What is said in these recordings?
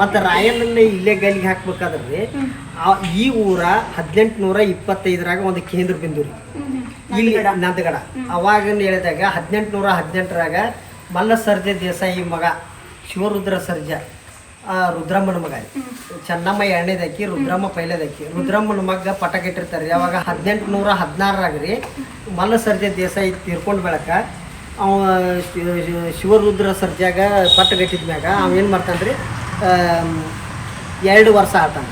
ಮತ್ತು ರಾಯಣ್ಣನ ಇಲ್ಲೇ ಗಲ್ಲಿಗೆ ಹಾಕ್ಬೇಕಾದ್ರೆ ಈ ಊರ 1825 ಒಂದು ಕೇಂದ್ರ ಬಿಂದು ರೀ ಇಲ್ಲಿ ನಂದಗಡ. ಅವಾಗ ಹೇಳಿದಾಗ 1818 ಮಲ್ಲ ಸರ್ಜಾ ದೇಸಾಯಿ ಮಗ ಶಿವರುದ್ರ ಸರ್ಜಾ ರುದ್ರಮ್ಮನ ಮಗ ರೀ. ಚೆನ್ನಮ್ಮ ಎರಡನೇದಾಕಿ, ರುದ್ರಮ್ಮ ಪೈಲೇದಾಕಿ. ರುದ್ರಮ್ಮನ ಮಗ ಪಟ ಕಟ್ಟಿರ್ತಾರೆ. ಅವಾಗ 1816 ರೀ ಮಲ್ಲ ಸರ್ಜಾ ದೇಸಾಯಿ ತೀರ್ಕೊಂಡು ಬೆಳಕ ಅವ ಶಿವರುದ್ರ ಸರ್ಜಾಗ ಪಟ್ಟ ಕಟ್ಟಿದ ಮ್ಯಾಗ ಅವೇನು ಮಾಡ್ತಾನೆ ರೀ 2 ವರ್ಷ ಆಳ್ತಾನೆ.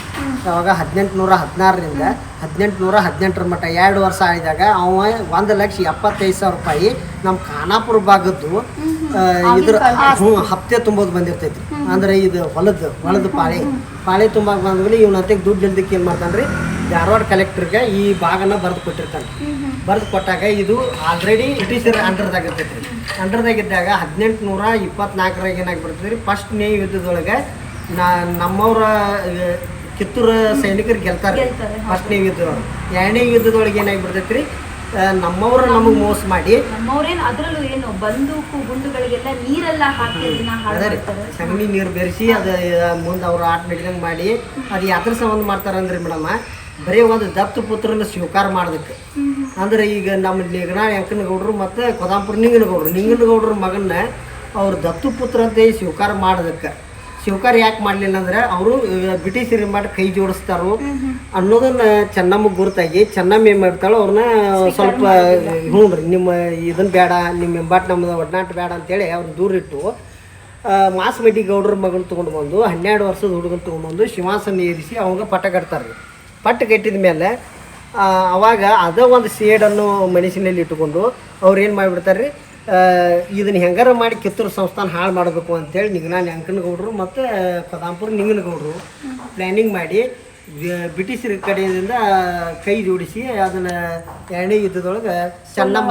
ಅವಾಗ 1816ರಿಂದ 1818 ಮಟ್ಟ 2 ವರ್ಷ ಆಳಿದಾಗ ಅವ 1,75,000 ರೂಪಾಯಿ ನಮ್ಮ ಖಾನಾಪುರ ಭಾಗದ್ದು ಇದ್ರ ಹಪ್ತೆ ತುಂಬೋದು ಬಂದಿರ್ತೈತಿ. ಅಂದ್ರೆ ಇದು ಹೊಲದ ಪಾಳೆ ತುಂಬಾಗ ಬಂದ್ಮೇಲೆ ಇವನಂತೆ ದುಡ್ಡು ಇಲ್ದಕ್ಕೆ ಏನು ಮಾಡ್ತಾನೆ ರೀ ಧಾರವಾಡ ಕಲೆಕ್ಟರ್ಗೆ ಈ ಭಾಗನ ಬರೆದು ಕೊಟ್ಟಿರ್ತಾನೆ. ಬರೆದು ಕೊಟ್ಟಾಗ ಇದು ಆಲ್ರೆಡಿ ಬ್ರಿಟಿಷರ್ ಅಂಡರ್ದಾಗ ಇರ್ತೈತಿ ರೀ. ಅಂಡರ್ದಾಗಿದ್ದಾಗ 1824 ಏನಾಗ್ಬಿಡ್ತದೆ ರೀ ಫಸ್ಟ್ ನೇ ಯುದ್ಧದೊಳಗೆ ನಮ್ಮವ್ರ ಕಿತ್ತೂರು ಸೈನಿಕರು ಗೆಲ್ತಾರೆ ಫಸ್ಟ್ನೇ ಯುದ್ಧದೊಳಗೆ. 2ನೇ ಯುದ್ಧದೊಳಗೆ ಏನಾಗ್ಬಿಡ್ತೈತಿ ರೀ ನಮ್ಮವ್ರು ನಮಗೆ ಮೋಸ ಮಾಡಿ ಅದ್ರಲ್ಲೂ ಏನು ಬಂದೂಕು ಗುಂಡುಗಳಿಗೆಲ್ಲ ನೀರೆಲ್ಲ ಹಾಕಿ ಅದೇ ರೀ ಸಗಣಿ ನೀರು ಬೆರೆಸಿ ಅದು ಮುಂದೆ ಅವ್ರು ಆಟ ನಡಿದಂಗೆ ಮಾಡಿ ಅದು ಯಾತ್ರ ಸಂಬಂಧ ಮಾಡ್ತಾರಂದ್ರಿ ಮೇಡಮ್ ಬರೀ ಒಂದು ದತ್ತು ಪುತ್ರನ ಸ್ವೀಕಾರ ಮಾಡೋದಕ್ಕೆ. ಅಂದ್ರೆ ಈಗ ನಮ್ಮ ನಿಗನಾ ಯಂಕನಗೌಡರು ಮತ್ತು ಕೊದಾಂಪುರ ನಿಂಗನಗೌಡ್ರ ಮಗನ್ನ ಅವ್ರು ದತ್ತು ಪುತ್ರ ಅಂತ ಸ್ವೀಕಾರ ಮಾಡೋದಕ್ಕೆ. ಸ್ವೀಕಾರ ಯಾಕೆ ಮಾಡಲಿಲ್ಲ ಅಂದ್ರೆ ಅವರು ಬ್ರಿಟಿಷರಿಗೆ ಮಾಡಿ ಕೈ ಜೋಡಿಸ್ತಾರೋ ಅನ್ನೋದನ್ನ ಚೆನ್ನಮ್ಮಗೆ ಗುರುತಾಗಿ ಚೆನ್ನಮ್ಮ ಏನು ಮಾಡ್ತಾಳೋ ಅವ್ರನ್ನ ಸ್ವಲ್ಪ ಹ್ಞೂ ರೀ ನಿಮ್ಮ ಇದನ್ನು ಬೇಡ, ನಿಮ್ಮ ಎಂಬಾಟ್ ನಮ್ಮದು ಒಡನಾಟ ಬೇಡ ಅಂತೇಳಿ ಅವ್ರನ್ನ ದೂರಿಟ್ಟು ಮಾಸಮಡ್ಡಿ ಗೌಡ್ರ ಮಗನ ತೊಗೊಂಡು ಬಂದು 12 ವರ್ಷದ ಹುಡುಗನ ತೊಗೊಂಡ್ಬಂದು ಶಿವಾಸನ ಏರಿಸಿ ಅವಾಗ ಪಟ್ಟ ಕಟ್ತಾರೆ ರೀ. ಪಟ್ಟ ಕಟ್ಟಿದ ಮೇಲೆ ಅವಾಗ ಅದ ಒಂದು ಸೇಡನ್ನು ಮನಸ್ಸಿನಲ್ಲಿ ಇಟ್ಟುಕೊಂಡು ಅವ್ರು ಏನು ಮಾಡಿಬಿಡ್ತಾರೆ ರೀ ಇದನ್ನು ಹೆಂಗಾರ ಮಾಡಿ ಕಿತ್ತೂರು ಸಂಸ್ಥಾನ ಹಾಳು ಮಾಡಬೇಕು ಅಂತೇಳಿ ನಿಗನಾ ಯಂಕನಗೌಡರು ಮತ್ತು ಕೊದಾಂಪುರ ನಿಂಗನಗೌಡರು ಪ್ಲ್ಯಾನಿಂಗ್ ಮಾಡಿ ಬ್ರಿಟಿಷರ ಕಡೆಯಿಂದ ಕೈ ಜೋಡಿಸಿ ಅದನ್ನು 2ನೇ ಯುದ್ಧದೊಳಗೆ ಚೆನ್ನಮ್ಮ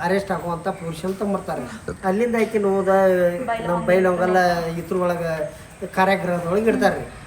ಅರೆಸ್ಟ್ ಆಗುವಂಥ ಪೊಸಿಷನ್ ತಗೊಂಬರ್ತಾರೆ. ಅಲ್ಲಿಂದ ಆಕೆ ಹೋದ ನಮ್ಮ ಬೈಲೊಂಗಲ್ಲ ಇದ್ರೊಳಗೆ ಕಾರಾಗೃಹದೊಳಗೆ ಇಡ್ತಾರೆ ರೀ.